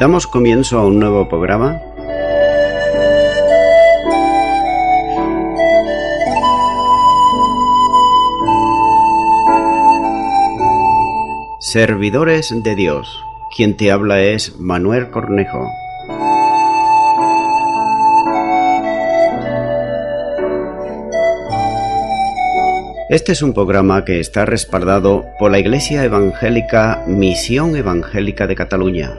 Damos comienzo a un nuevo programa. Servidores de Dios. Quien te habla es Manuel Cornejo. Este es un programa que está respaldado por la Iglesia Evangélica Misión Evangélica de Cataluña.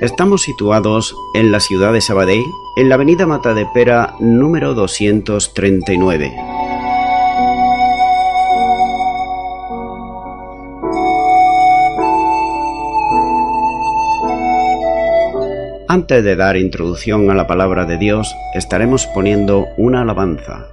Estamos situados en la ciudad de Sabadell, en la avenida Matadepera número 239. Antes de dar introducción a la palabra de Dios, estaremos poniendo una alabanza.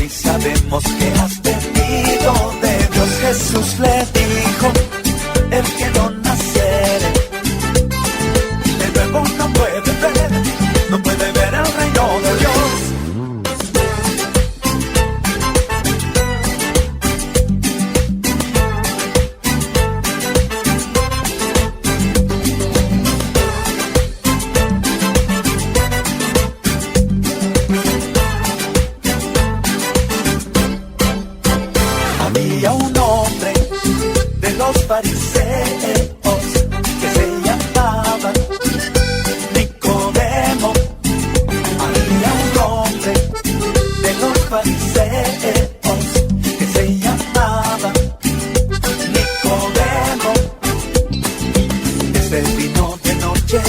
Sabemos que has venido de Dios. Jesús le dijo, el que no naciere de nuevo no puede ver el reino de Dios. Fariseos que se llamaban Nicodemo. Había un hombre de los fariseos que se llamaba Nicodemo. Este vino de noche,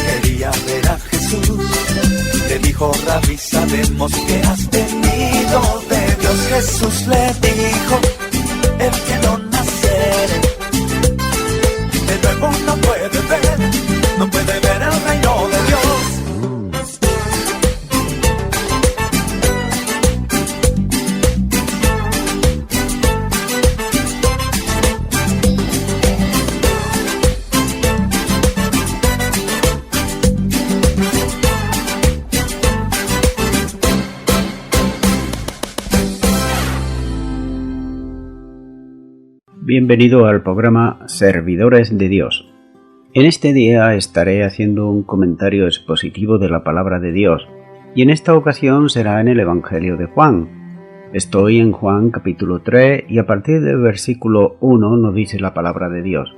quería ver a Jesús. Le dijo, Rabí, sabemos que has venido de Dios. Jesús le dijo, el que no naciere de nuevo no puede ver el reino de Dios. Bienvenido al programa Servidores de Dios. En este día estaré haciendo un comentario expositivo de la palabra de Dios, y en esta ocasión será en el Evangelio de Juan. Estoy en Juan capítulo 3 y a partir del versículo 1 nos dice la palabra de Dios.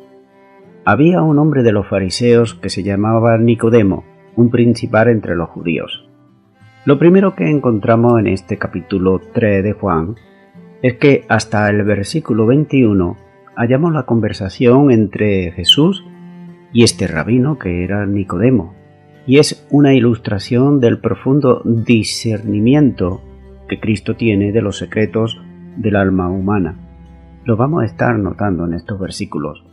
Había un hombre de los fariseos que se llamaba Nicodemo, un principal entre los judíos. Lo primero que encontramos en este capítulo 3 de Juan es que hasta el versículo 21 hallamos la conversación entre Jesús y este rabino que era Nicodemo, y es una ilustración del profundo discernimiento que Cristo tiene de los secretos del alma humana. Lo vamos a estar notando en estos versículos.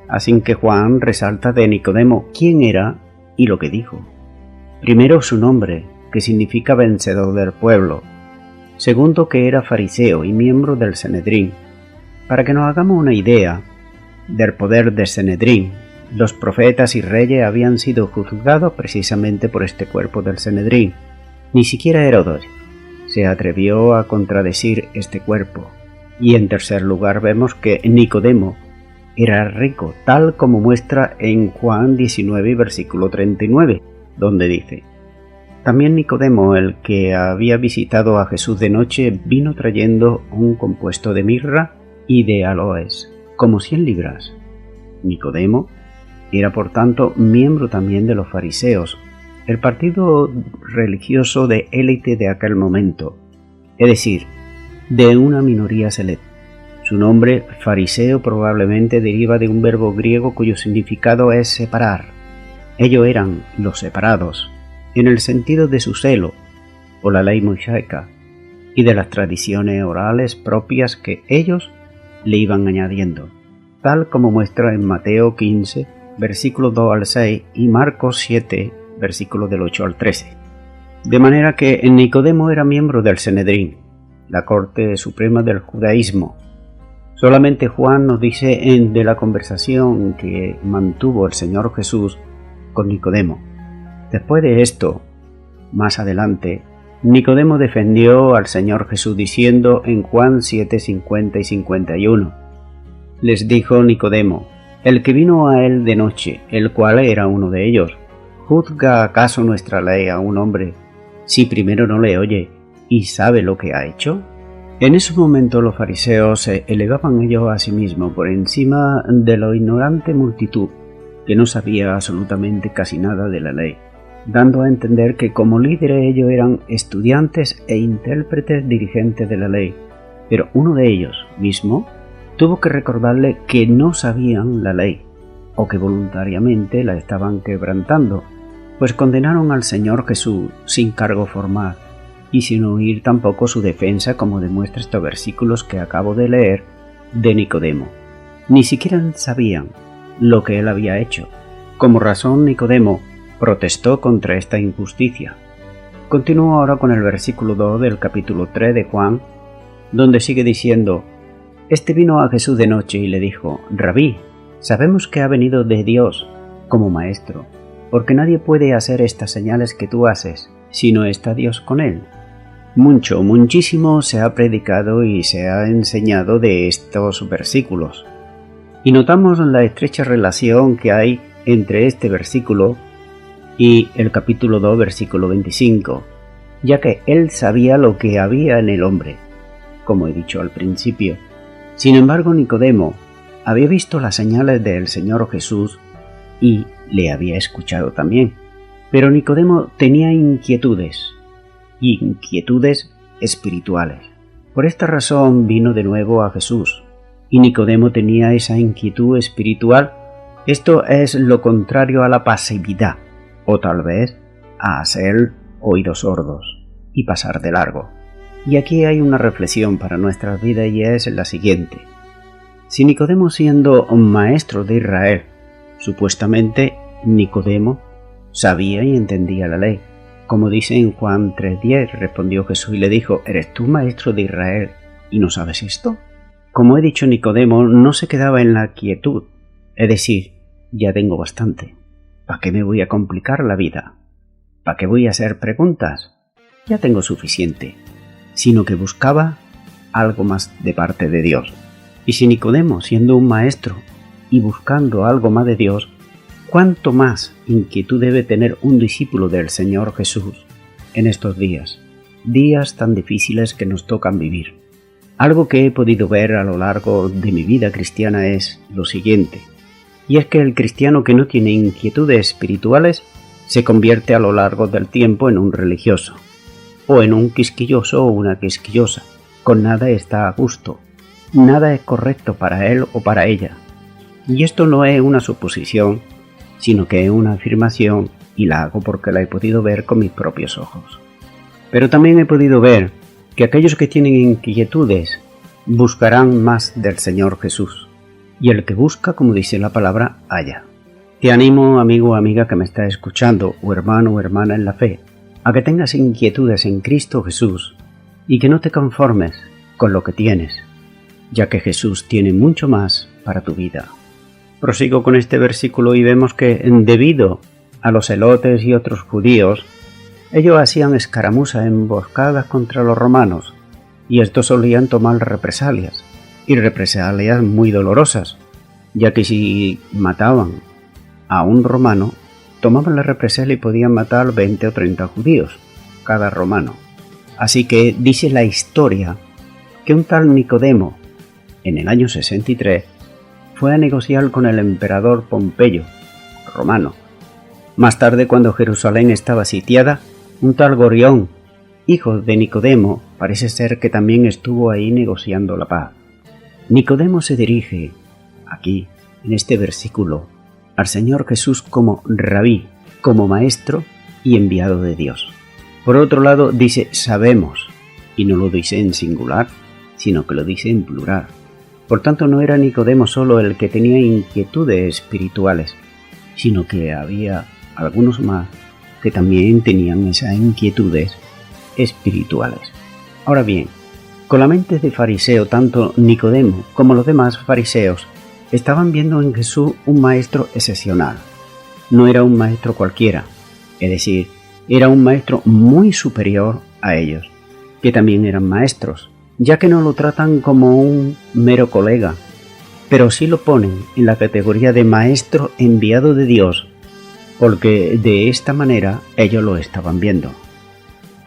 Así que Juan resalta de Nicodemo quién era y lo que dijo. Primero, su nombre, que significa vencedor del pueblo. Segundo, que era fariseo y miembro del Sanedrín. Para que nos hagamos una idea del poder del Sanedrín, los profetas y reyes habían sido juzgados precisamente por este cuerpo del Sanedrín. Ni siquiera Herodes se atrevió a contradecir este cuerpo. Y en tercer lugar vemos que Nicodemo era rico, tal como muestra en Juan 19, versículo 39, donde dice: También Nicodemo, el que había visitado a Jesús de noche, vino trayendo un compuesto de mirra y de aloes, como 100 libras. Nicodemo Era por tanto miembro también de los fariseos, el partido religioso de élite de aquel momento, es decir, de una minoría selecta. Su nombre, fariseo, probablemente deriva de un verbo griego cuyo significado es separar. Ellos eran los separados, en el sentido de su celo, por la ley mosaica, y de las tradiciones orales propias que ellos le iban añadiendo, tal como muestra en Mateo 15, versículos 2 al 6, y Marcos 7, versículos del 8 al 13. De manera que Nicodemo era miembro del Sanedrín, la corte suprema del judaísmo. Solamente Juan nos dice de la conversación que mantuvo el Señor Jesús con Nicodemo. Después de esto, más adelante, Nicodemo defendió al Señor Jesús diciendo en Juan 7, 50 y 51, les dijo Nicodemo, el que vino a él de noche, el cual era uno de ellos, ¿juzga acaso nuestra ley a un hombre si primero no le oye y sabe lo que ha hecho? En ese momento los fariseos se elevaban ellos a sí mismos por encima de la ignorante multitud que no sabía absolutamente casi nada de la ley, dando a entender que como líderes ellos eran estudiantes e intérpretes dirigentes de la ley, pero uno de ellos mismo tuvo que recordarle que no sabían la ley, o que voluntariamente la estaban quebrantando, pues condenaron al Señor Jesús sin cargo formal, y sin oír tampoco su defensa, como demuestra estos versículos que acabo de leer de Nicodemo. Ni siquiera sabían lo que él había hecho. Como razón, Nicodemo protestó contra esta injusticia. Continúo ahora con el versículo 2 del capítulo 3 de Juan, donde sigue diciendo, este vino a Jesús de noche y le dijo, Rabí, sabemos que ha venido de Dios como maestro, porque nadie puede hacer estas señales que tú haces, si no está Dios con él. Muchísimo se ha predicado y se ha enseñado de estos versículos. Y notamos la estrecha relación que hay entre este versículo y el capítulo 2, versículo 25, ya que él sabía lo que había en el hombre, como he dicho al principio. Sin embargo, Nicodemo había visto las señales del Señor Jesús y le había escuchado también. Pero Nicodemo tenía inquietudes espirituales. Por esta razón vino de nuevo a Jesús, y Nicodemo tenía esa inquietud espiritual. Esto es lo contrario a la pasividad, o tal vez a hacer oídos sordos y pasar de largo. Y aquí hay una reflexión para nuestras vidas y es la siguiente. Si Nicodemo, siendo un maestro de Israel, supuestamente Nicodemo sabía y entendía la ley. Como dice en Juan 3:10, respondió Jesús y le dijo, ¿eres tú maestro de Israel y no sabes esto? Como he dicho, Nicodemo no se quedaba en la quietud, es decir, ya tengo bastante. ¿Para qué me voy a complicar la vida? ¿Para qué voy a hacer preguntas? Ya tengo suficiente. Sino que buscaba algo más de parte de Dios. Y si Nicodemo, siendo un maestro y buscando algo más de Dios, ¿cuánto más inquietud debe tener un discípulo del Señor Jesús en estos días tan difíciles que nos tocan vivir? Algo que he podido ver a lo largo de mi vida cristiana es lo siguiente, y es que el cristiano que no tiene inquietudes espirituales se convierte a lo largo del tiempo en un religioso, o en un quisquilloso o una quisquillosa. Con nada está a gusto, nada es correcto para él o para ella. Y esto no es una suposición, sino que es una afirmación, y la hago porque la he podido ver con mis propios ojos. Pero también he podido ver que aquellos que tienen inquietudes buscarán más del Señor Jesús, y el que busca, como dice la palabra, halla. Te animo, amigo o amiga que me estás escuchando, o hermano o hermana en la fe, a que tengas inquietudes en Cristo Jesús, y que no te conformes con lo que tienes, ya que Jesús tiene mucho más para tu vida. Prosigo con este versículo y vemos que, debido a los celotes y otros judíos, ellos hacían escaramuzas, emboscadas contra los romanos, y estos solían tomar represalias, y represalias muy dolorosas, ya que si mataban a un romano, tomaban la represalia y podían matar 20 o 30 judíos, cada romano. Así que dice la historia que un tal Nicodemo, en el año 63, fue a negociar con el emperador Pompeyo romano. Más tarde, cuando Jerusalén estaba sitiada, un tal Gorión, hijo de Nicodemo, parece ser que también estuvo ahí negociando la paz. Nicodemo se dirige, aquí, en este versículo, al Señor Jesús como rabí, como maestro y enviado de Dios. Por otro lado, dice sabemos, y no lo dice en singular, sino que lo dice en plural. Por tanto, no era Nicodemo solo el que tenía inquietudes espirituales, sino que había algunos más que también tenían esas inquietudes espirituales. Ahora bien, con la mente de fariseo, tanto Nicodemo como los demás fariseos estaban viendo en Jesús un maestro excepcional. No era un maestro cualquiera, es decir, era un maestro muy superior a ellos, que también eran maestros, ya que no lo tratan como un mero colega, pero sí lo ponen en la categoría de maestro enviado de Dios, porque de esta manera ellos lo estaban viendo.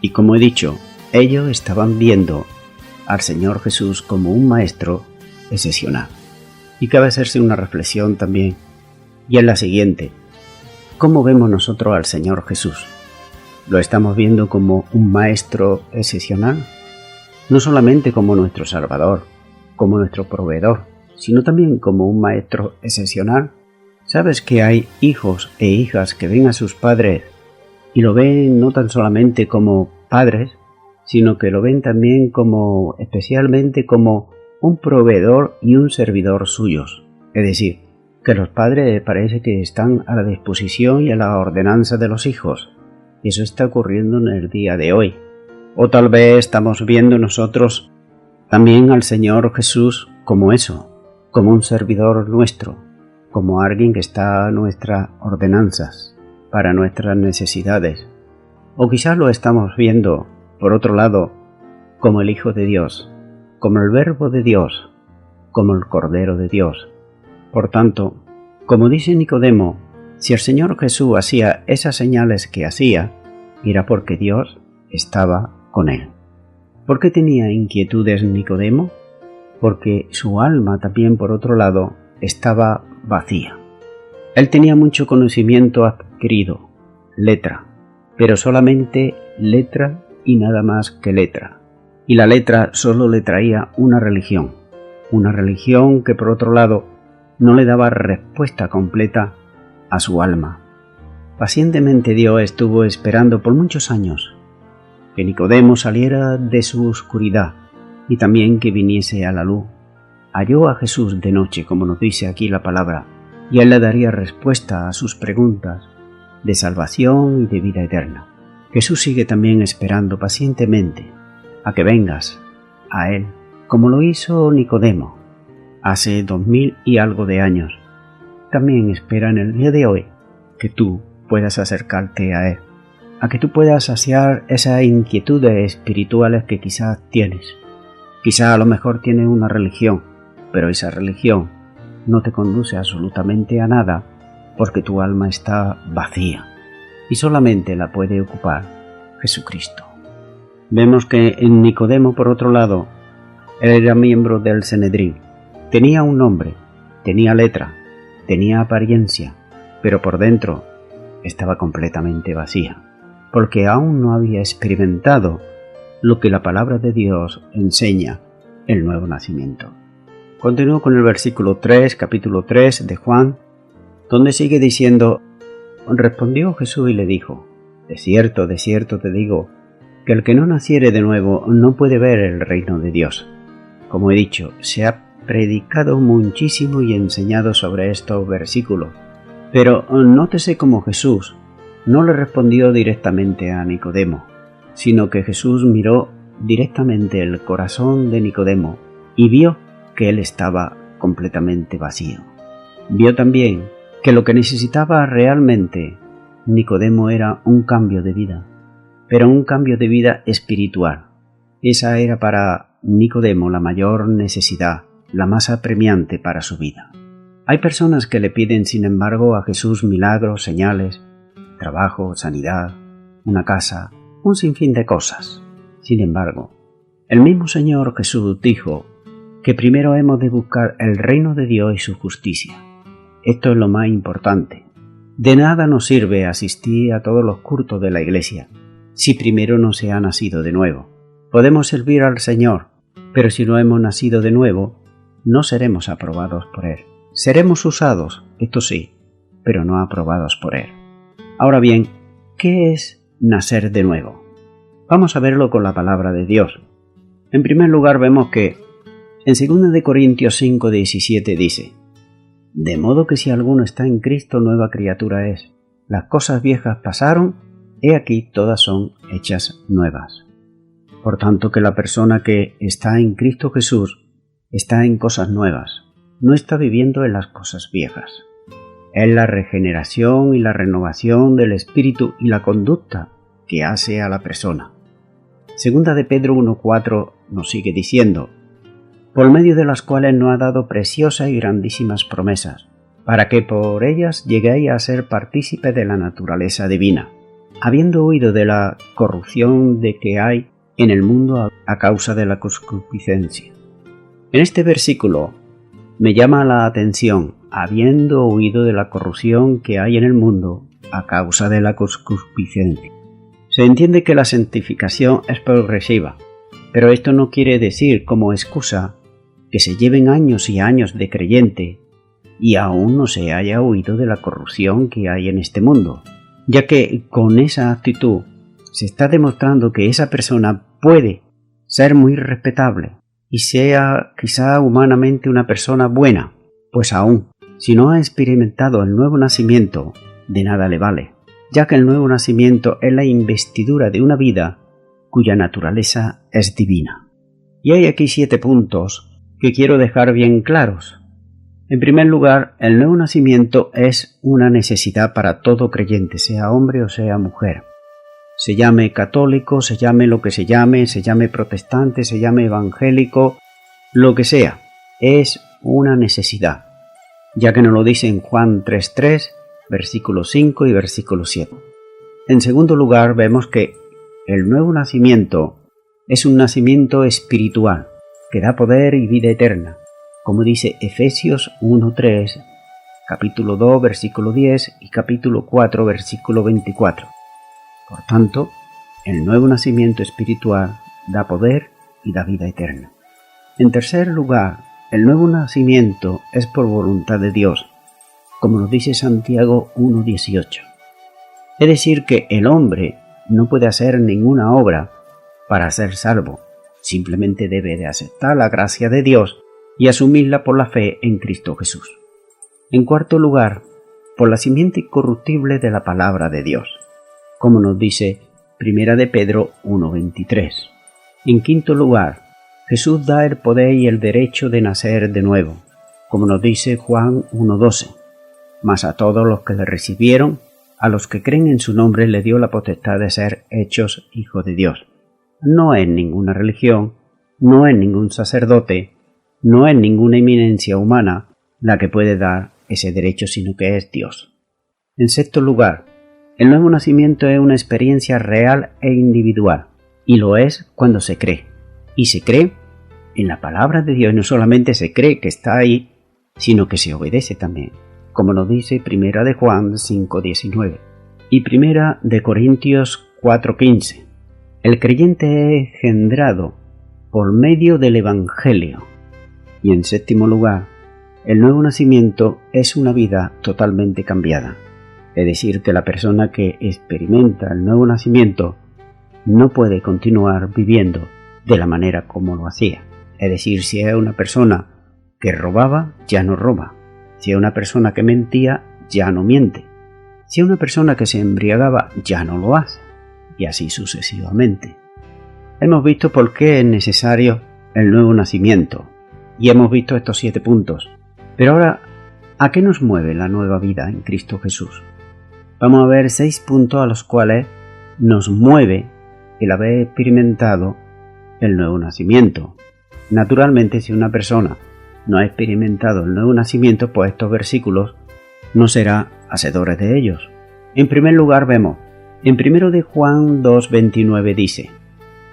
Y como he dicho, ellos estaban viendo al Señor Jesús como un maestro excepcional. Y cabe hacerse una reflexión también, y es la siguiente: ¿cómo vemos nosotros al Señor Jesús? ¿Lo estamos viendo como un maestro excepcional? No solamente como nuestro Salvador, como nuestro proveedor, sino también como un maestro excepcional. ¿Sabes que hay hijos e hijas que ven a sus padres y lo ven no tan solamente como padres, sino que lo ven también como, especialmente como un proveedor y un servidor suyos? Es decir, que los padres parece que están a la disposición y a la ordenanza de los hijos. Y eso está ocurriendo en el día de hoy. O tal vez estamos viendo nosotros también al Señor Jesús como eso, como un servidor nuestro, como alguien que está a nuestras ordenanzas, para nuestras necesidades. O quizás lo estamos viendo, por otro lado, como el Hijo de Dios, como el Verbo de Dios, como el Cordero de Dios. Por tanto, como dice Nicodemo, si el Señor Jesús hacía esas señales que hacía, era porque Dios estaba con él. ¿Por qué tenía inquietudes Nicodemo? Porque su alma también, por otro lado, estaba vacía. Él tenía mucho conocimiento adquirido, letra, pero solamente letra y nada más que letra. Y la letra solo le traía una religión que por otro lado no le daba respuesta completa a su alma. Pacientemente Dios estuvo esperando por muchos años que Nicodemo saliera de su oscuridad y también que viniese a la luz. Halló a Jesús de noche, como nos dice aquí la palabra, y él le daría respuesta a sus preguntas de salvación y de vida eterna. Jesús sigue también esperando pacientemente a que vengas a él, como lo hizo Nicodemo hace 2000 y algo de años. También espera en el día de hoy que tú puedas acercarte a él, a que tú puedas saciar esas inquietudes espirituales que quizás tienes. Quizás a lo mejor tienes una religión, pero esa religión no te conduce absolutamente a nada porque tu alma está vacía y solamente la puede ocupar Jesucristo. Vemos que en Nicodemo, por otro lado, él era miembro del Sanedrín. Tenía un nombre, tenía letra, tenía apariencia, pero por dentro estaba completamente vacía, porque aún no había experimentado lo que la palabra de Dios enseña, el nuevo nacimiento. Continúo con el versículo 3, capítulo 3 de Juan, donde sigue diciendo: respondió Jesús y le dijo: de cierto te digo, que el que no naciere de nuevo no puede ver el reino de Dios. Como he dicho, se ha predicado muchísimo y enseñado sobre estos versículos, pero nótese cómo Jesús no le respondió directamente a Nicodemo, sino que Jesús miró directamente el corazón de Nicodemo y vio que él estaba completamente vacío. Vio también que lo que necesitaba realmente Nicodemo era un cambio de vida, pero un cambio de vida espiritual. Esa era para Nicodemo la mayor necesidad, la más apremiante para su vida. Hay personas que le piden, sin embargo, a Jesús milagros, señales, trabajo, sanidad, una casa, un sinfín de cosas. Sin embargo, el mismo Señor Jesús dijo que primero hemos de buscar el reino de Dios y su justicia. Esto es lo más importante. De nada nos sirve asistir a todos los cultos de la Iglesia si primero no se ha nacido de nuevo. Podemos servir al Señor, pero si no hemos nacido de nuevo, no seremos aprobados por Él. Seremos usados, esto sí, pero no aprobados por Él. Ahora bien, ¿qué es nacer de nuevo? Vamos a verlo con la palabra de Dios. En primer lugar vemos que en 2 de Corintios 5:17 dice: de modo que si alguno está en Cristo, nueva criatura es. Las cosas viejas pasaron, he aquí todas son hechas nuevas. Por tanto que la persona que está en Cristo Jesús está en cosas nuevas, no está viviendo en las cosas viejas. Es la regeneración y la renovación del espíritu y la conducta que hace a la persona. Segunda de Pedro 1:4 nos sigue diciendo: por medio de las cuales nos ha dado preciosas y grandísimas promesas, para que por ellas lleguéis a ser partícipes de la naturaleza divina, habiendo huido de la corrupción de que hay en el mundo a causa de la concupiscencia. En este versículo me llama la atención, habiendo huido de la corrupción que hay en el mundo a causa de la concupiscencia. Se entiende que la santificación es progresiva, pero esto no quiere decir como excusa que se lleven años y años de creyente y aún no se haya huido de la corrupción que hay en este mundo, ya que con esa actitud se está demostrando que esa persona puede ser muy respetable y sea quizá humanamente una persona buena, pues aún si no ha experimentado el nuevo nacimiento, de nada le vale, ya que el nuevo nacimiento es la investidura de una vida cuya naturaleza es divina. Y hay aquí 7 puntos que quiero dejar bien claros. En primer lugar, el nuevo nacimiento es una necesidad para todo creyente, sea hombre o sea mujer. Se llame católico, se llame lo que se llame protestante, se llame evangélico, lo que sea, es una necesidad, ya que nos lo dice en Juan 3:3, versículo 5 y versículo 7. En segundo lugar, vemos que el nuevo nacimiento es un nacimiento espiritual, que da poder y vida eterna, como dice Efesios 1:3, capítulo 2, versículo 10 y capítulo 4, versículo 24. Por tanto, el nuevo nacimiento espiritual da poder y da vida eterna. En tercer lugar, el nuevo nacimiento es por voluntad de Dios, como nos dice Santiago 1:18. Es decir, que el hombre no puede hacer ninguna obra para ser salvo, simplemente debe de aceptar la gracia de Dios y asumirla por la fe en Cristo Jesús. En cuarto lugar, por la simiente incorruptible de la palabra de Dios, como nos dice 1 de Pedro 1:23. En quinto lugar, Jesús da el poder y el derecho de nacer de nuevo, como nos dice Juan 1:12. Mas a todos los que le recibieron, a los que creen en su nombre, le dio la potestad de ser hechos hijos de Dios. No es ninguna religión, no es ningún sacerdote, no es ninguna eminencia humana la que puede dar ese derecho, sino que es Dios. En sexto lugar, el nuevo nacimiento es una experiencia real e individual, y lo es cuando se cree. Y se cree en la palabra de Dios, y no solamente se cree que está ahí, sino que se obedece también, como nos dice 1 de Juan 5:19 y 1 de Corintios 4:15. El creyente es engendrado por medio del Evangelio. Y en séptimo lugar, el nuevo nacimiento es una vida totalmente cambiada. Es decir, que la persona que experimenta el nuevo nacimiento no puede continuar viviendo de la manera como lo hacía. Es decir, si es una persona que robaba, ya no roba. Si es una persona que mentía, ya no miente. Si es una persona que se embriagaba, ya no lo hace. Y así sucesivamente. Hemos visto por qué es necesario el nuevo nacimiento, y hemos visto estos 7 puntos. Pero ahora, ¿a qué nos mueve la nueva vida en Cristo Jesús? Vamos a ver 6 puntos a los cuales nos mueve el haber experimentado el nuevo nacimiento. Naturalmente, si una persona no ha experimentado el nuevo nacimiento, pues estos versículos no será hacedores de ellos. En primer lugar vemos, en 1 de Juan 2:29 dice: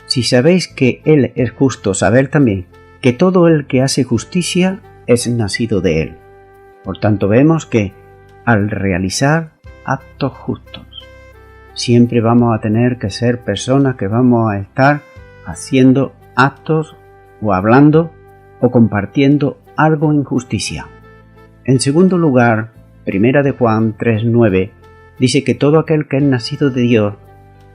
si sabéis que Él es justo, sabed también que todo el que hace justicia es nacido de Él. Por tanto vemos que al realizar, actos justos. Siempre vamos a tener que ser personas que vamos a estar haciendo actos o hablando o compartiendo algo en justicia. En segundo lugar, 1 de Juan 3:9 dice que todo aquel que es nacido de Dios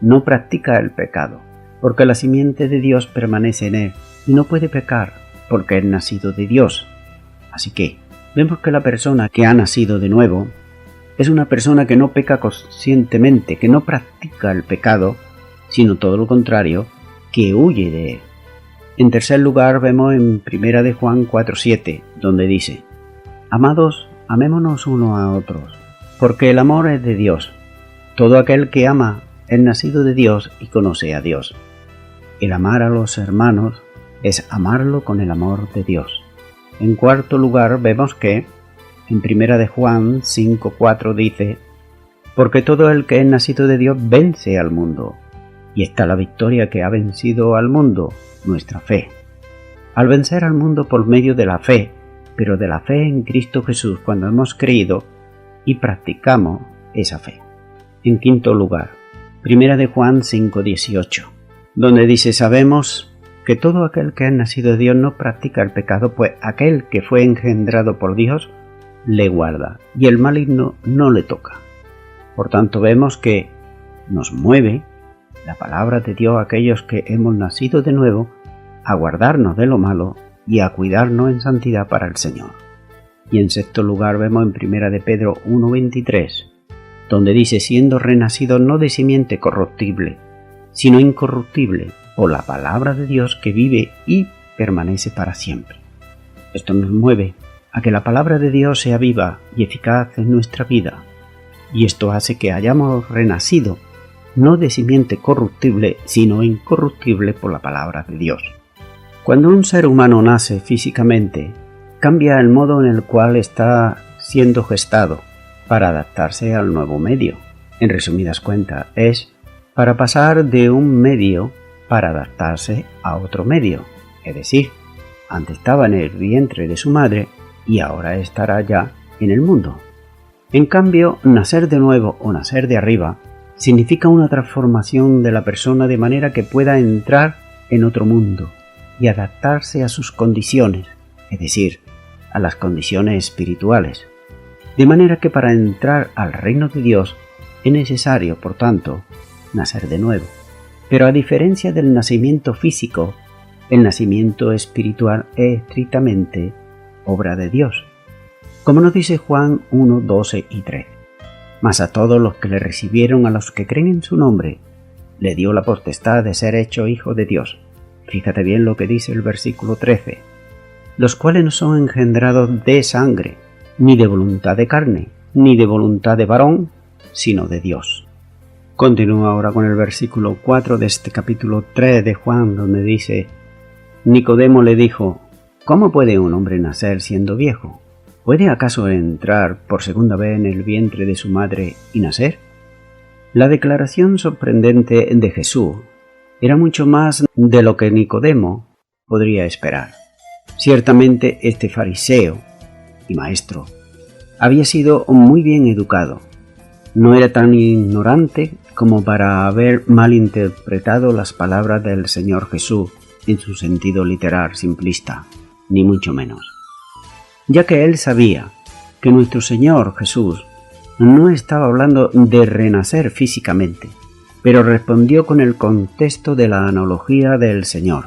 no practica el pecado, porque la simiente de Dios permanece en él y no puede pecar porque es nacido de Dios. Así que vemos que la persona que ha nacido de nuevo es una persona que no peca conscientemente, que no practica el pecado, sino todo lo contrario, que huye de él. En tercer lugar, vemos en 1 de Juan 4:7, donde dice: Amados, amémonos unos a otros, porque el amor es de Dios. Todo aquel que ama es nacido de Dios y conoce a Dios. El amar a los hermanos es amarlo con el amor de Dios. En cuarto lugar, vemos que en 1 de Juan 5:4 dice: Porque todo el que es nacido de Dios vence al mundo. Y esta es la victoria que ha vencido al mundo, nuestra fe. Al vencer al mundo por medio de la fe, pero de la fe en Cristo Jesús cuando hemos creído y practicamos esa fe. En quinto lugar, 1 de Juan 5:18, donde dice: Sabemos que todo aquel que es nacido de Dios no practica el pecado, pues aquel que fue engendrado por Dios le guarda, y el maligno no le toca. Por tanto, vemos que nos mueve la palabra de Dios a aquellos que hemos nacido de nuevo a guardarnos de lo malo y a cuidarnos en santidad para el Señor. Y en sexto lugar vemos en 1 de Pedro 1:23, donde dice: siendo renacidos no de simiente corruptible, sino incorruptible, por la palabra de Dios que vive y permanece para siempre. Esto nos mueve a que la palabra de Dios sea viva y eficaz en nuestra vida, y esto hace que hayamos renacido no de simiente corruptible, sino incorruptible por la palabra de Dios. Cuando un ser humano nace físicamente, cambia el modo en el cual está siendo gestado para adaptarse al nuevo medio. En resumidas cuentas, es para pasar de un medio para adaptarse a otro medio. Es decir, antes estaba en el vientre de su madre y ahora estará ya en el mundo. En cambio, nacer de nuevo o nacer de arriba significa una transformación de la persona de manera que pueda entrar en otro mundo y adaptarse a sus condiciones, es decir, a las condiciones espirituales. De manera que para entrar al reino de Dios es necesario, por tanto, nacer de nuevo. Pero a diferencia del nacimiento físico, el nacimiento espiritual es estrictamente obra de Dios. Como nos dice Juan 1:12 y 13. Mas a todos los que le recibieron, a los que creen en su nombre, le dio la potestad de ser hecho hijo de Dios. Fíjate bien lo que dice el versículo 13. Los cuales no son engendrados de sangre, ni de voluntad de carne, ni de voluntad de varón, sino de Dios. Continúa ahora con el versículo 4 de este capítulo 3 de Juan, donde dice: Nicodemo le dijo: ¿Cómo puede un hombre nacer siendo viejo? ¿Puede acaso entrar por segunda vez en el vientre de su madre y nacer? La declaración sorprendente de Jesús era mucho más de lo que Nicodemo podría esperar. Ciertamente este fariseo y maestro había sido muy bien educado. No era tan ignorante como para haber malinterpretado las palabras del Señor Jesús en su sentido literal simplista, ni mucho menos. Ya que él sabía que nuestro Señor Jesús no estaba hablando de renacer físicamente, pero respondió con el contexto de la analogía del Señor.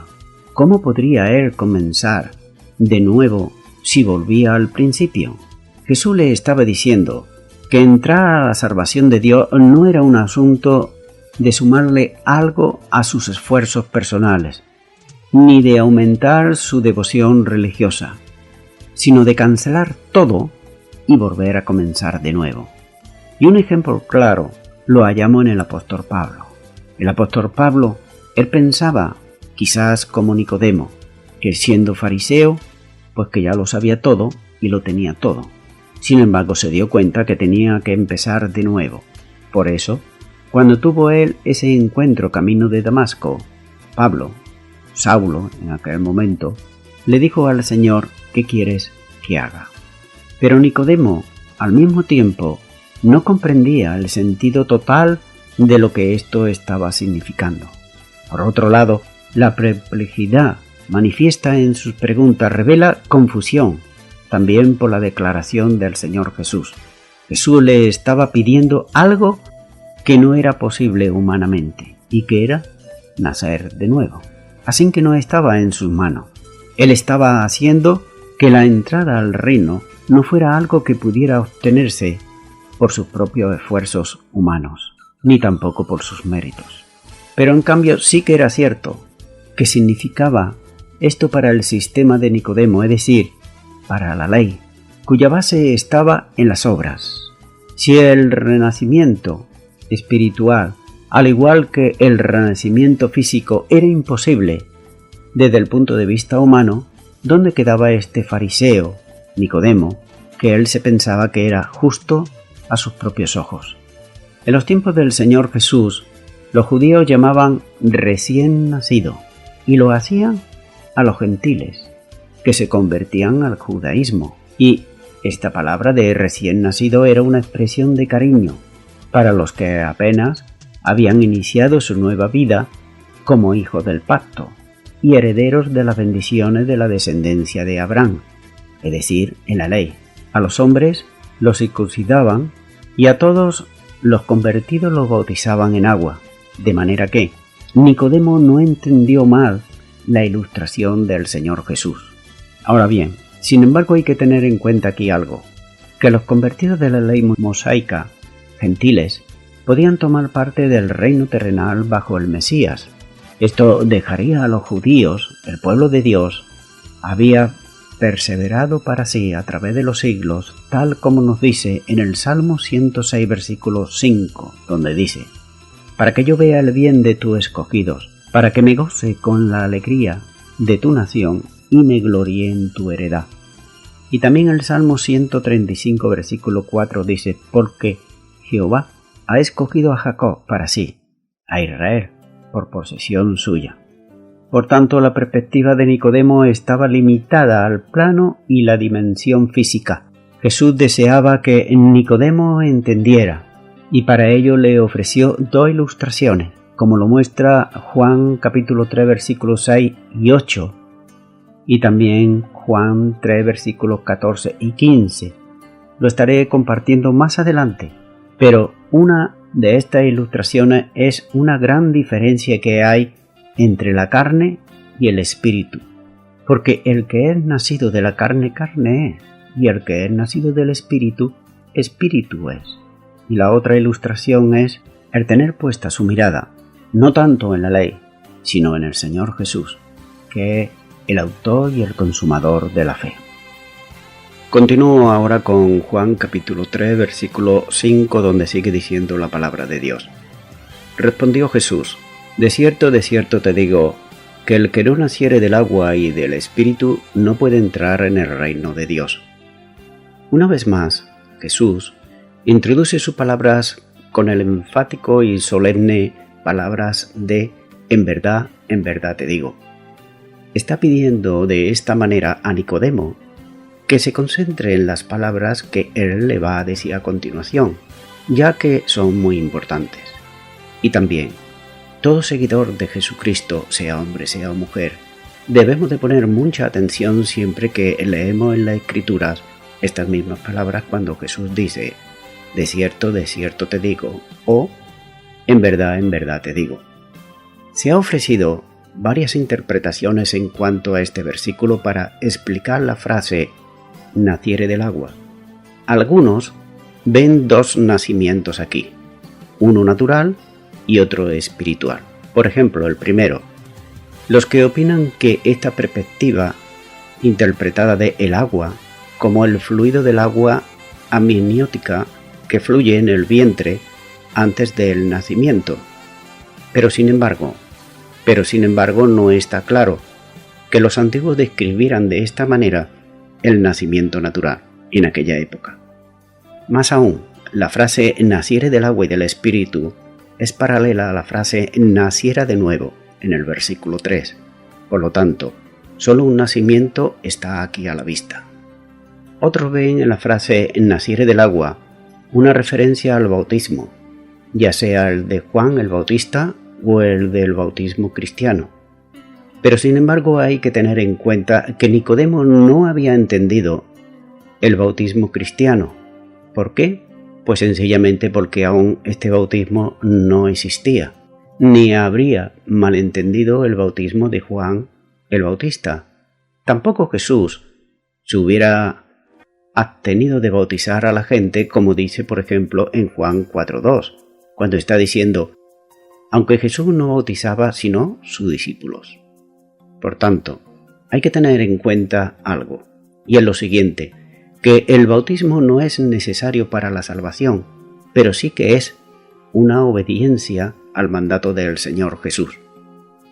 ¿Cómo podría él comenzar de nuevo si volvía al principio? Jesús le estaba diciendo que entrar a la salvación de Dios no era un asunto de sumarle algo a sus esfuerzos personales, ni de aumentar su devoción religiosa, sino de cancelar todo y volver a comenzar de nuevo. Y un ejemplo claro lo hallamos en el apóstol Pablo. El apóstol Pablo, él pensaba, quizás como Nicodemo, que siendo fariseo, pues que ya lo sabía todo y lo tenía todo. Sin embargo, se dio cuenta que tenía que empezar de nuevo. Por eso, cuando tuvo él ese encuentro camino de Damasco, Pablo, Saulo en aquel momento, le dijo al Señor: ¿qué quieres que haga? Pero Nicodemo, al mismo tiempo, no comprendía el sentido total de lo que esto estaba significando. Por otro lado, la perplejidad manifiesta en sus preguntas revela confusión, también por la declaración del Señor Jesús. Jesús le estaba pidiendo algo que no era posible humanamente, y que era nacer de nuevo. Así que no estaba en sus manos. Él estaba haciendo que la entrada al reino no fuera algo que pudiera obtenerse por sus propios esfuerzos humanos, ni tampoco por sus méritos. Pero en cambio sí que era cierto que significaba esto para el sistema de Nicodemo, es decir, para la ley, cuya base estaba en las obras. Si el renacimiento espiritual, al igual que el renacimiento físico, era imposible desde el punto de vista humano, ¿dónde quedaba este fariseo, Nicodemo, que él se pensaba que era justo a sus propios ojos? En los tiempos del Señor Jesús, los judíos llamaban recién nacido, y lo hacían a los gentiles, que se convertían al judaísmo, y esta palabra de recién nacido era una expresión de cariño para los que apenas habían iniciado su nueva vida como hijos del pacto y herederos de las bendiciones de la descendencia de Abraham, es decir, en la ley. A los hombres los circuncidaban y a todos los convertidos los bautizaban en agua, de manera que Nicodemo no entendió mal la ilustración del Señor Jesús. Ahora bien, sin embargo hay que tener en cuenta aquí algo, que los convertidos de la ley mosaica, gentiles, podían tomar parte del reino terrenal bajo el Mesías. Esto dejaría a los judíos, el pueblo de Dios, había perseverado para sí a través de los siglos, tal como nos dice en el Salmo 106, versículo 5, donde dice: para que yo vea el bien de tus escogidos, para que me goce con la alegría de tu nación y me gloríe en tu heredad. Y también el Salmo 135, versículo 4 dice: porque Jehová ha escogido a Jacob para sí, a Israel por posesión suya. Por tanto, la perspectiva de Nicodemo estaba limitada al plano y la dimensión física. Jesús deseaba que Nicodemo entendiera, y para ello le ofreció dos ilustraciones, como lo muestra Juan capítulo 3, versículos 6 y 8, y también Juan 3, versículos 14 y 15. Lo estaré compartiendo más adelante, pero una de estas ilustraciones es una gran diferencia que hay entre la carne y el espíritu, porque el que es nacido de la carne, carne es, y el que es nacido del espíritu, espíritu es. Y la otra ilustración es el tener puesta su mirada, no tanto en la ley, sino en el Señor Jesús, que es el autor y el consumador de la fe. Continúo ahora con Juan capítulo 3, versículo 5, donde sigue diciendo la palabra de Dios. Respondió Jesús: de cierto te digo, que el que no naciere del agua y del Espíritu no puede entrar en el reino de Dios. Una vez más, Jesús introduce sus palabras con el enfático y solemne palabras de en verdad te digo. Está pidiendo de esta manera a Nicodemo que se concentre en las palabras que él le va a decir a continuación, ya que son muy importantes. Y también, todo seguidor de Jesucristo, sea hombre, sea mujer, debemos de poner mucha atención siempre que leemos en las Escrituras estas mismas palabras cuando Jesús dice: de cierto te digo, o en verdad te digo. Se ha ofrecido varias interpretaciones en cuanto a este versículo para explicar la frase naciere del agua. Algunos ven dos nacimientos aquí, uno natural y otro espiritual. Por ejemplo, el primero, los que opinan que esta perspectiva interpretada de el agua como el fluido del agua amniótica que fluye en el vientre antes del nacimiento. Pero sin embargo no está claro que los antiguos describieran de esta manera el nacimiento natural en aquella época. Más aún, la frase naciere del agua y del espíritu es paralela a la frase naciera de nuevo en el versículo 3. Por lo tanto, solo un nacimiento está aquí a la vista. Otros ven en la frase naciere del agua una referencia al bautismo, ya sea el de Juan el Bautista o el del bautismo cristiano. Pero sin embargo hay que tener en cuenta que Nicodemo no había entendido el bautismo cristiano. ¿Por qué? Pues sencillamente porque aún este bautismo no existía, ni habría malentendido el bautismo de Juan el Bautista. Tampoco Jesús se hubiera abstenido de bautizar a la gente, como dice por ejemplo en Juan 4:2, cuando está diciendo, aunque Jesús no bautizaba sino sus discípulos. Por tanto, hay que tener en cuenta algo, y es lo siguiente, que el bautismo no es necesario para la salvación, pero sí que es una obediencia al mandato del Señor Jesús.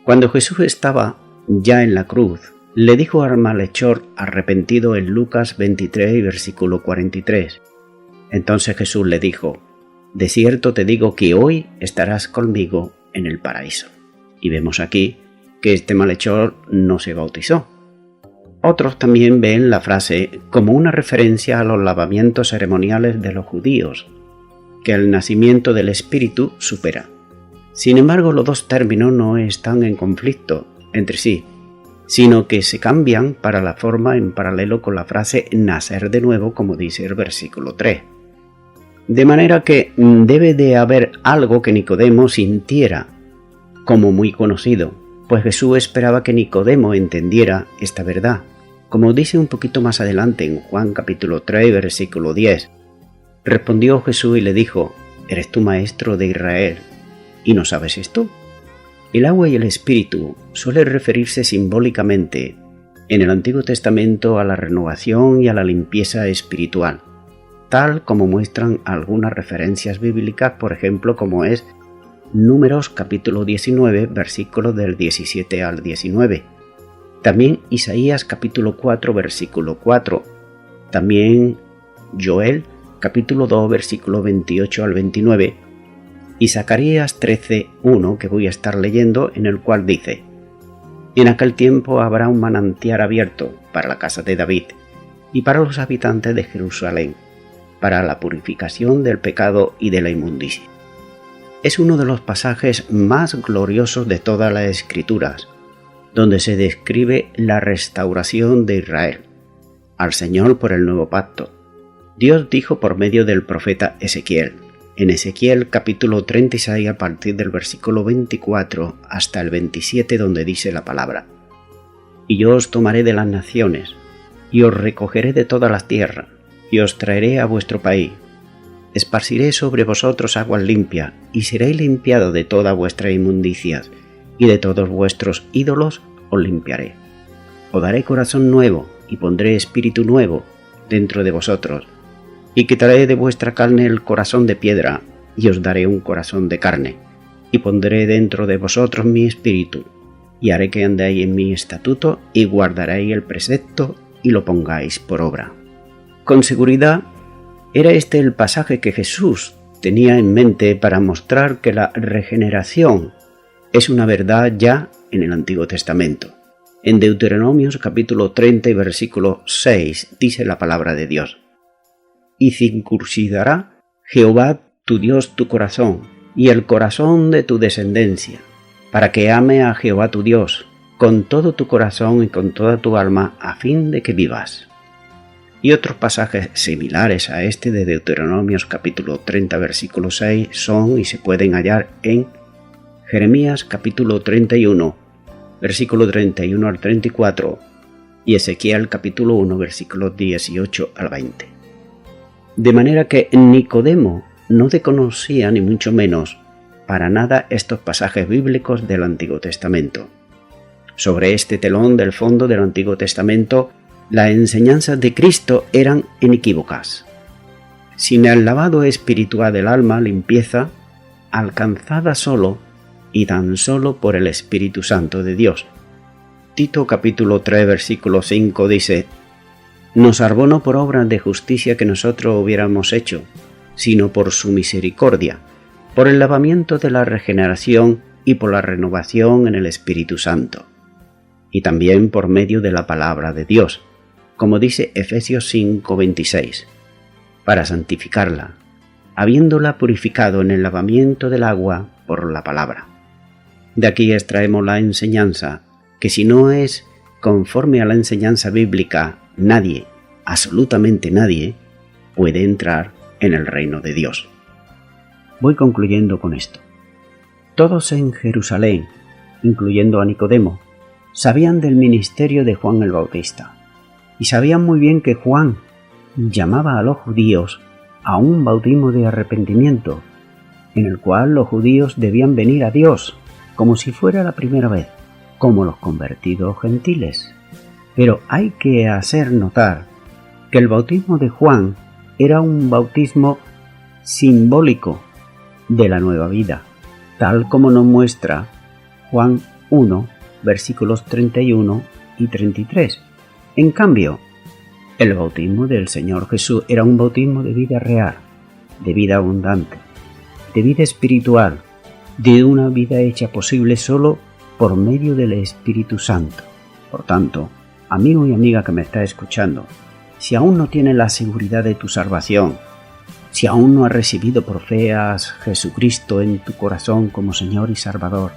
Cuando Jesús estaba ya en la cruz, le dijo al malhechor arrepentido en Lucas 23, versículo 43. Entonces Jesús le dijo, de cierto te digo que hoy estarás conmigo en el paraíso. Y vemos aquí que este malhechor no se bautizó. Otros también ven la frase como una referencia a los lavamientos ceremoniales de los judíos, que el nacimiento del Espíritu supera. Sin embargo, los dos términos no están en conflicto entre sí, sino que se cambian para la forma en paralelo con la frase nacer de nuevo, como dice el versículo 3. De manera que debe de haber algo que Nicodemo sintiera como muy conocido, pues Jesús esperaba que Nicodemo entendiera esta verdad, como dice un poquito más adelante en Juan capítulo 3, versículo 10. Respondió Jesús y le dijo, ¿eres tú maestro de Israel y no sabes esto? El agua y el espíritu suele referirse simbólicamente en el Antiguo Testamento a la renovación y a la limpieza espiritual, tal como muestran algunas referencias bíblicas, por ejemplo, como es Números capítulo 19, versículos del 17 al 19. También Isaías capítulo 4, versículo 4. También Joel capítulo 2, versículo 28 al 29. Y Zacarías 13:1, que voy a estar leyendo, en el cual dice, en aquel tiempo habrá un manantial abierto para la casa de David y para los habitantes de Jerusalén, para la purificación del pecado y de la inmundicia. Es uno de los pasajes más gloriosos de todas las Escrituras, donde se describe la restauración de Israel, al Señor por el nuevo pacto. Dios dijo por medio del profeta Ezequiel, en Ezequiel capítulo 36 a partir del versículo 24 hasta el 27, donde dice la palabra, y yo os tomaré de las naciones, y os recogeré de todas las tierras, y os traeré a vuestro país. Esparciré sobre vosotros aguas limpias, y seréis limpiados de todas vuestras inmundicias, y de todos vuestros ídolos os limpiaré. Os daré corazón nuevo, y pondré espíritu nuevo dentro de vosotros, y quitaré de vuestra carne el corazón de piedra, y os daré un corazón de carne, y pondré dentro de vosotros mi espíritu, y haré que andéis en mi estatuto, y guardaréis el precepto, y lo pongáis por obra. Con seguridad, era este el pasaje que Jesús tenía en mente para mostrar que la regeneración es una verdad ya en el Antiguo Testamento. En Deuteronomios capítulo 30 y versículo 6 dice la palabra de Dios, y circuncidará Jehová tu Dios tu corazón y el corazón de tu descendencia, para que ame a Jehová tu Dios con todo tu corazón y con toda tu alma, a fin de que vivas. Y otros pasajes similares a este de Deuteronomios capítulo 30 versículo 6 son y se pueden hallar en Jeremías capítulo 31 versículo 31 al 34 y Ezequiel capítulo 1 versículos 18 al 20. De manera que Nicodemo no desconocía ni mucho menos para nada estos pasajes bíblicos del Antiguo Testamento. Sobre este telón del fondo del Antiguo Testamento, las enseñanzas de Cristo eran inequívocas. Sin el lavado espiritual del alma, limpieza, alcanzada solo y tan solo por el Espíritu Santo de Dios. Tito capítulo 3 versículo 5 dice, nos salvó no por obras de justicia que nosotros hubiéramos hecho, sino por su misericordia, por el lavamiento de la regeneración y por la renovación en el Espíritu Santo, y también por medio de la palabra de Dios, como dice Efesios 5:26, para santificarla, habiéndola purificado en el lavamiento del agua por la palabra. De aquí extraemos la enseñanza, que si no es conforme a la enseñanza bíblica, nadie, absolutamente nadie, puede entrar en el reino de Dios. Voy concluyendo con esto. Todos en Jerusalén, incluyendo a Nicodemo, sabían del ministerio de Juan el Bautista, y sabían muy bien que Juan llamaba a los judíos a un bautismo de arrepentimiento, en el cual los judíos debían venir a Dios, como si fuera la primera vez, como los convertidos gentiles. Pero hay que hacer notar que el bautismo de Juan era un bautismo simbólico de la nueva vida, tal como nos muestra Juan 1, versículos 31 y 33. En cambio, el bautismo del Señor Jesús era un bautismo de vida real, de vida abundante, de vida espiritual, de una vida hecha posible solo por medio del Espíritu Santo. Por tanto, amigo y amiga que me está escuchando, si aún no tienes la seguridad de tu salvación, si aún no has recibido por fe a Jesucristo en tu corazón como Señor y Salvador,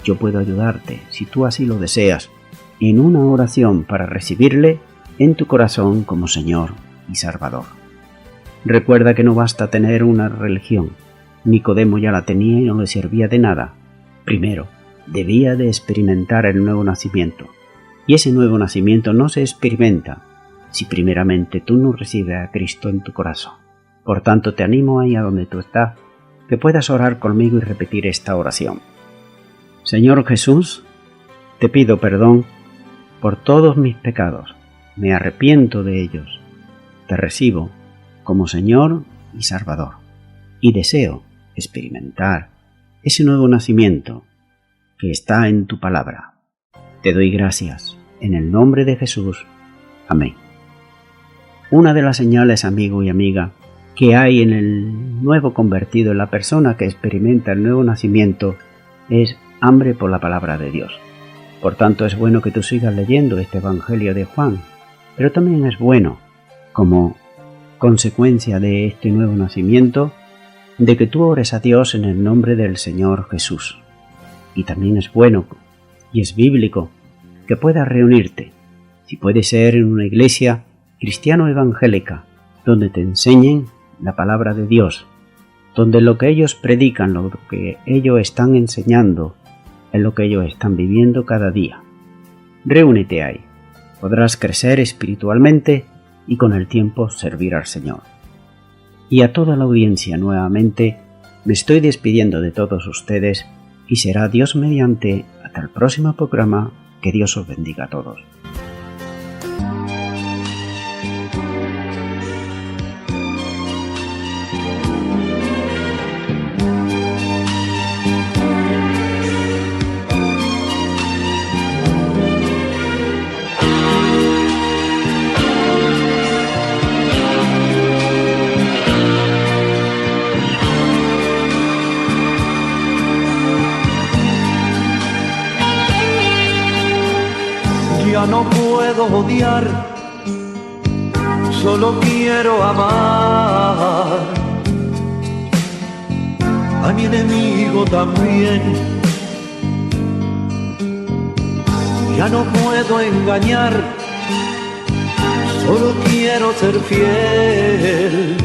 yo puedo ayudarte, si tú así lo deseas, en una oración para recibirle en tu corazón como Señor y Salvador. Recuerda que no basta tener una religión. Nicodemo ya la tenía y no le servía de nada. Primero, debía de experimentar el nuevo nacimiento. Y ese nuevo nacimiento no se experimenta si primeramente tú no recibes a Cristo en tu corazón. Por tanto, te animo ahí a donde tú estás, que puedas orar conmigo y repetir esta oración. Señor Jesús, te pido perdón por todos mis pecados. Me arrepiento de ellos. Te recibo como Señor y Salvador. Y deseo experimentar ese nuevo nacimiento que está en tu palabra. Te doy gracias en el nombre de Jesús. Amén. Una de las señales, amigo y amiga, que hay en el nuevo convertido, en la persona que experimenta el nuevo nacimiento, es hambre por la palabra de Dios. Por tanto, es bueno que tú sigas leyendo este Evangelio de Juan, pero también es bueno, como consecuencia de este nuevo nacimiento, de que tú ores a Dios en el nombre del Señor Jesús. Y también es bueno y es bíblico que puedas reunirte, si puede ser en una iglesia cristiano-evangélica, donde te enseñen la palabra de Dios, donde lo que ellos predican, lo que ellos están enseñando, es lo que ellos están viviendo cada día. Reúnete ahí. Podrás crecer espiritualmente y con el tiempo servir al Señor. Y a toda la audiencia nuevamente, me estoy despidiendo de todos ustedes y será Dios mediante hasta el próximo programa. Que Dios os bendiga a todos. Ya no puedo odiar, solo quiero amar a mi enemigo también. Ya no puedo engañar, solo quiero ser fiel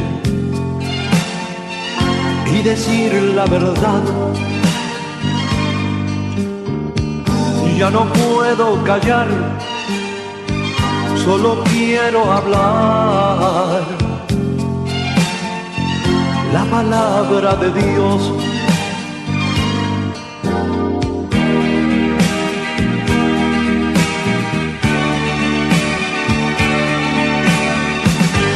y decir la verdad. Ya no puedo callar, solo quiero hablar la palabra de Dios.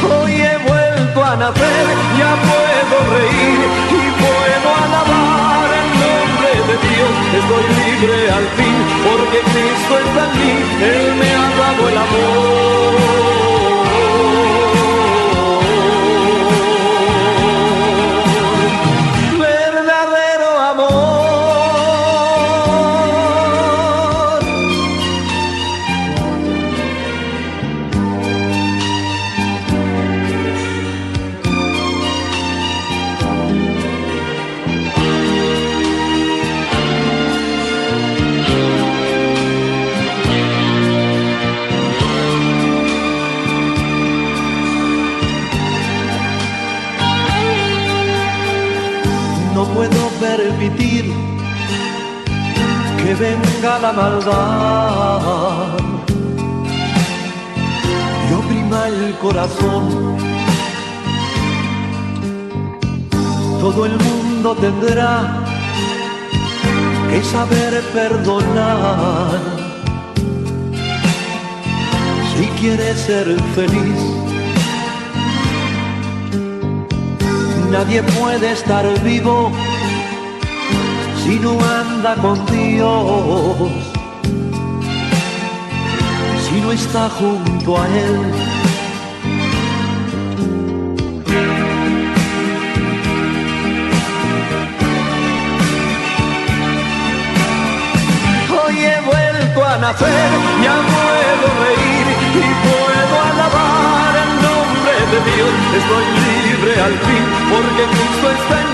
Hoy he vuelto a nacer, ya puedo reír y puedo alabar el nombre de Dios. Estoy libre al fin, porque Cristo está en mí, Él me ha dado el amor. Verdadero amor. puedo permitir que venga la maldad y oprima el corazón. Todo el mundo tendrá que saber perdonar si quiere ser feliz. Nadie puede estar vivo si no anda con Dios, si no está junto a Él. Hoy he vuelto a nacer, ya puedo reír y puedo alabar el nombre de Dios. Estoy libre al fin porque Cristo está en